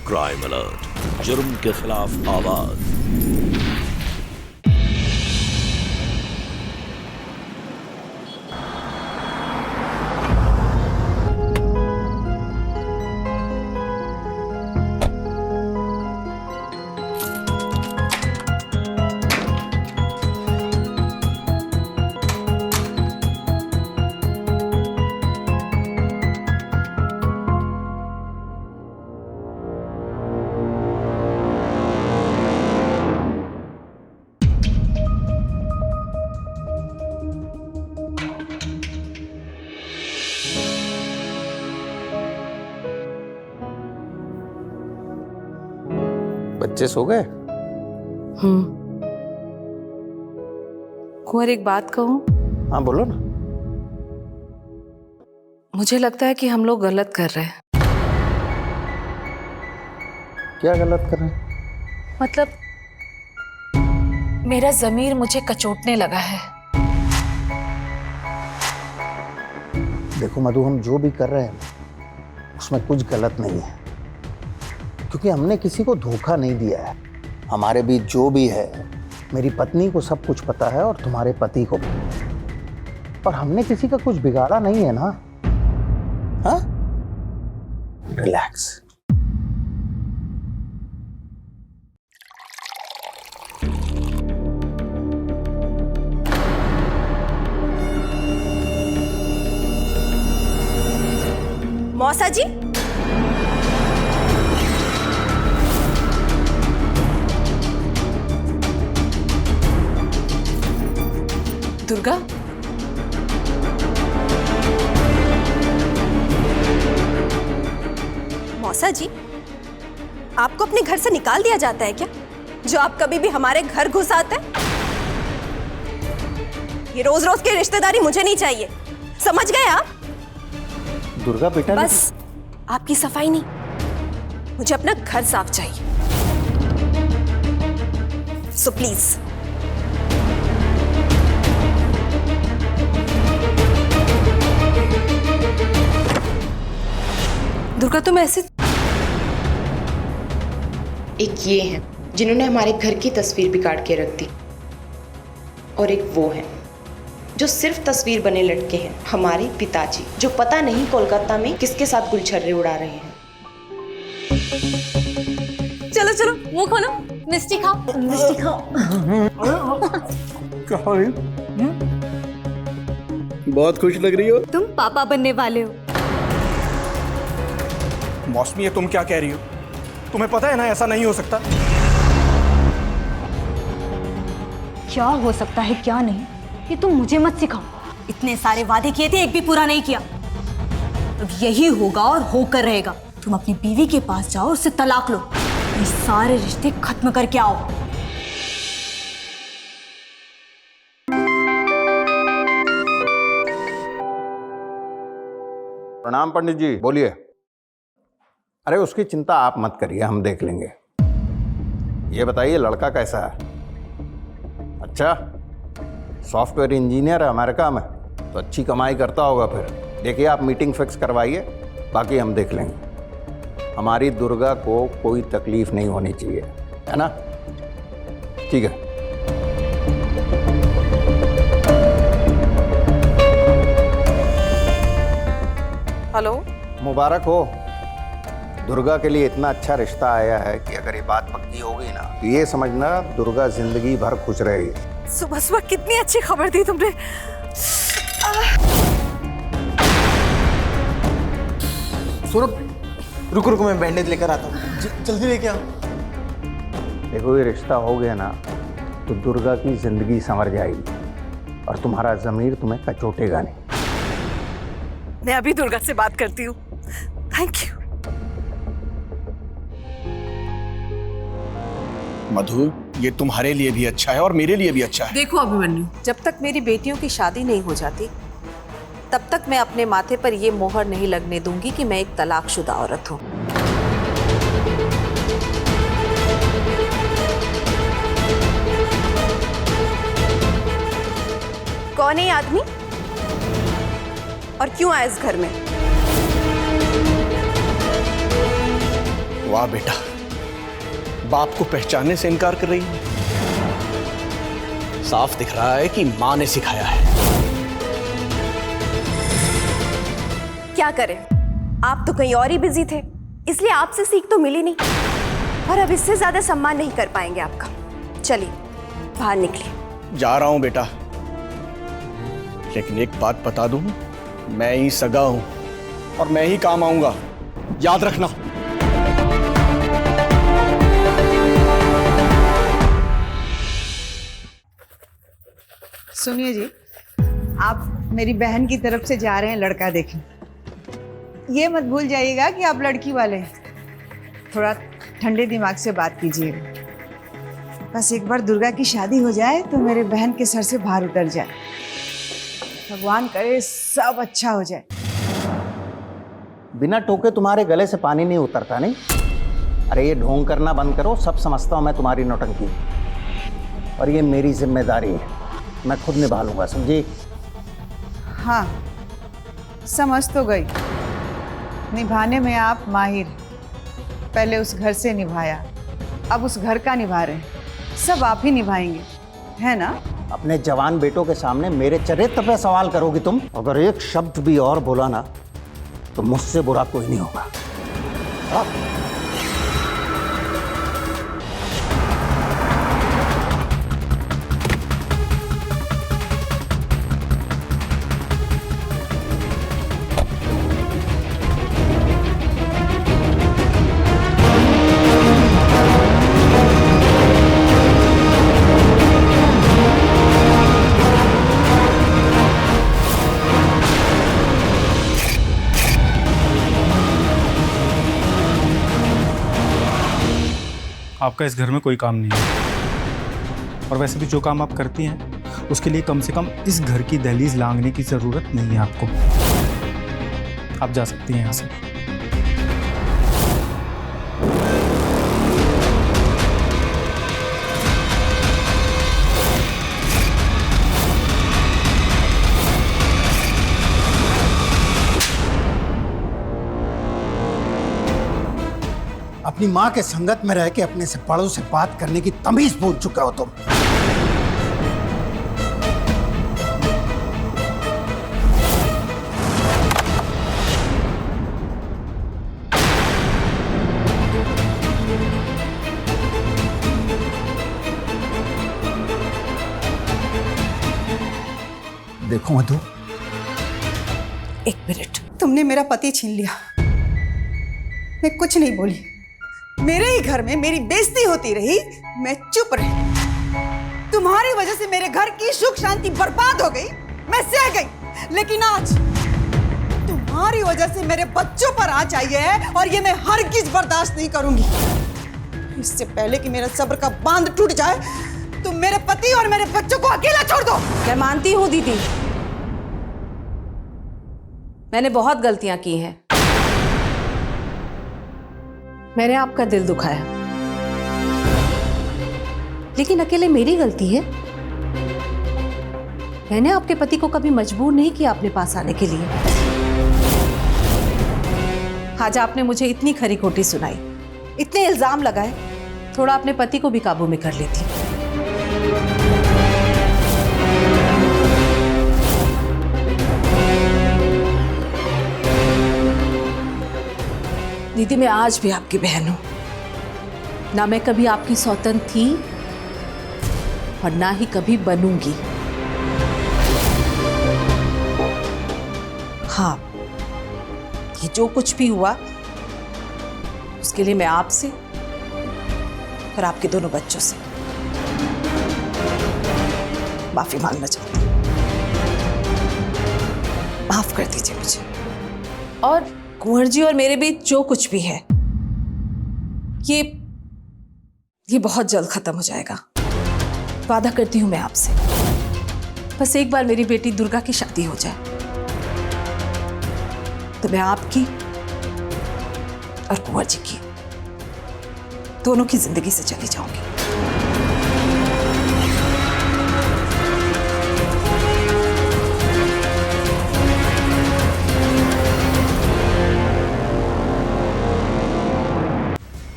Crime alert, जुर्म के खिलाफ आवाज। बच्चे सो गए? कुंवर, एक बात कहूं? हाँ बोलो ना। मुझे लगता है कि हम लोग गलत कर रहे हैं। क्या गलत कर रहे हैं? मतलब मेरा ज़मीर मुझे कचोटने लगा है। देखो मधु, हम जो भी कर रहे हैं उसमें कुछ गलत नहीं है, क्योंकि हमने किसी को धोखा नहीं दिया है। हमारे बीच जो भी है, मेरी पत्नी को सब कुछ पता है और तुम्हारे पति को भी। और हमने किसी का कुछ बिगाड़ा नहीं है ना। हाँ, रिलैक्स। मौसा जी, दुर्गा, मौसा जी, आपको अपने घर से निकाल दिया जाता है क्या, जो आप कभी भी हमारे घर घुस आते हैं? ये रोज रोज की रिश्तेदारी मुझे नहीं चाहिए, समझ गए आप? दुर्गा बेटा, बस आपकी सफाई नहीं, मुझे अपना घर साफ चाहिए। So please. दुर्गा, तुम ऐसे? एक ये हैं जिन्होंने हमारे घर की तस्वीर बिगाड़ के रख दी, और एक वो हैं जो सिर्फ तस्वीर बने लटके हैं, हमारे पिताजी, जो पता नहीं कोलकाता में किसके साथ गुलछर्रे उड़ा रहे हैं। चलो चलो, मुंह खोलो, मिष्टी खाओ, मिष्टी खाओ। बहुत खुश लग रही हो तुम पापा बनने वाले हो। मौसमी, ये तुम क्या कह रही हो? तुम्हें पता है ना ऐसा नहीं हो सकता। क्या हो सकता है क्या नहीं, ये तुम मुझे मत सिखाओ। इतने सारे वादे किए थे, एक भी पूरा नहीं किया। अब यही होगा और होकर रहेगा। तुम अपनी बीवी के पास जाओ, उससे तलाक लो, ये सारे रिश्ते खत्म करके आओ। प्रणाम पंडित जी, बोलिए। अरे उसकी चिंता आप मत करिए, हम देख लेंगे। ये बताइए लड़का कैसा है? अच्छा, सॉफ्टवेयर इंजीनियर है अमेरिका में, तो अच्छी कमाई करता होगा। फिर देखिए, आप मीटिंग फिक्स करवाइए, बाकी हम देख लेंगे। हमारी दुर्गा को कोई तकलीफ नहीं होनी चाहिए, है ना? ठीक है। हेलो, मुबारक हो। दुर्गा के लिए इतना अच्छा रिश्ता आया है कि अगर ये बात पक्की हो गई ना, तो ये समझना दुर्गा जिंदगी भर खुश रहेगी। सुबह सुबह कितनी अच्छी खबर दी तुमने। सुनो, रुको रुको, मैं बैंडेज लेकर आता हूँ, जल्दी लेके आओ। देखो, ये रिश्ता हो गया ना तो दुर्गा की जिंदगी संवर जाएगी और तुम्हारा ज़मीर तुम्हें कचोटेगा नहीं। मैं अभी दुर्गा से बात करती हूँ। Thank you. मधु, ये तुम्हारे लिए भी अच्छा है और मेरे लिए भी अच्छा है। देखो अभिमन्यु, जब तक मेरी बेटियों की शादी नहीं हो जाती, तब तक मैं अपने माथे पर ये मोहर नहीं लगने दूंगी कि मैं एक तलाकशुदा औरत हूँ। कौन है ये आदमी और क्यों आया इस घर में? वाह बेटा, बाप को पहचानने से इनकार कर रही है। साफ दिख रहा है कि मां ने सिखाया है। क्या करें, आप तो कहीं और ही बिजी थे, इसलिए आपसे सीख तो मिली नहीं, और अब इससे ज्यादा सम्मान नहीं कर पाएंगे आपका। चलिए बाहर निकलिए। जा रहा हूं बेटा, लेकिन एक बात बता दूं, मैं ही सगा हूं और मैं ही काम आऊंगा, याद रखना। सुनिए जी, आप मेरी बहन की तरफ से जा रहे हैं लड़का देखने। ये मत भूल जाइएगा कि आप लड़की वाले हैं। थोड़ा ठंडे दिमाग से बात कीजिएगा। बस एक बार दुर्गा की शादी हो जाए तो मेरे बहन के सर से भार उतर जाए। भगवान करे सब अच्छा हो जाए। बिना टोके तुम्हारे गले से पानी नहीं उतरता नहीं। अरे ये ढोंग करना बंद करो, सब समझता हूँ मैं तुम्हारी नौटंकी, और ये मेरी जिम्मेदारी है, मैं खुद निभा लूंगा, समझी? हाँ समझ तो गई, निभाने में आप माहिर। पहले उस घर से निभाया, अब उस घर का निभा रहे हैं। सब आप ही निभाएंगे, है ना? अपने जवान बेटों के सामने मेरे चरित्र पे सवाल करोगी तुम? अगर एक शब्द भी और बोला ना तो मुझसे बुरा कोई नहीं होगा। आपका इस घर में कोई काम नहीं है, और वैसे भी जो काम आप करती हैं उसके लिए कम से कम इस घर की दहलीज लांघने की ज़रूरत नहीं है आपको। आप जा सकती हैं यहाँ से। अपनी माँ के संगत में रह के अपने से बड़ों से बात करने की तमीज भूल चुके हो तुम। देखो मधु, एक मिनट। तुमने मेरा पति छीन लिया, मैं कुछ नहीं बोली। मेरे ही घर में मेरी बेइज्जती होती रही, मैं चुप रही। तुम्हारी वजह से मेरे घर की सुख शांति बर्बाद हो गई, मैं सह गई। लेकिन आज तुम्हारी वजह से मेरे बच्चों पर आँच आई है, और ये मैं हरगिज बर्दाश्त नहीं करूंगी। इससे पहले कि मेरा सब्र का बांध टूट जाए, तुम मेरे पति और मेरे बच्चों को अकेला छोड़ दो। मैं मानती हूँ दीदी, मैंने बहुत गलतियां की हैं। मैंने आपका दिल दुखाया, लेकिन अकेले मेरी गलती है। मैंने आपके पति को कभी मजबूर नहीं किया अपने पास आने के लिए। आज आपने मुझे इतनी खरी खोटी सुनाई, इतने इल्जाम लगाए, थोड़ा अपने पति को भी काबू में कर लेती। दीदी, मैं आज भी आपकी बहन हूं। ना मैं कभी आपकी सौतन थी और ना ही कभी बनूंगी। हाँ, ये जो कुछ भी हुआ उसके लिए मैं आपसे और आपके दोनों बच्चों से माफी मांगना चाहती हूँ। माफ कर दीजिए मुझे, और कुंवर जी और मेरे बीच जो कुछ भी है ये बहुत जल्द खत्म हो जाएगा। वादा करती हूं मैं आपसे। बस एक बार मेरी बेटी दुर्गा की शादी हो जाए तो मैं आपकी और कुंवर जी की, दोनों की जिंदगी से चली जाऊंगी।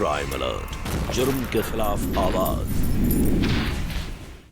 क्राइम अलर्ट, जुर्म के खिलाफ आवाज।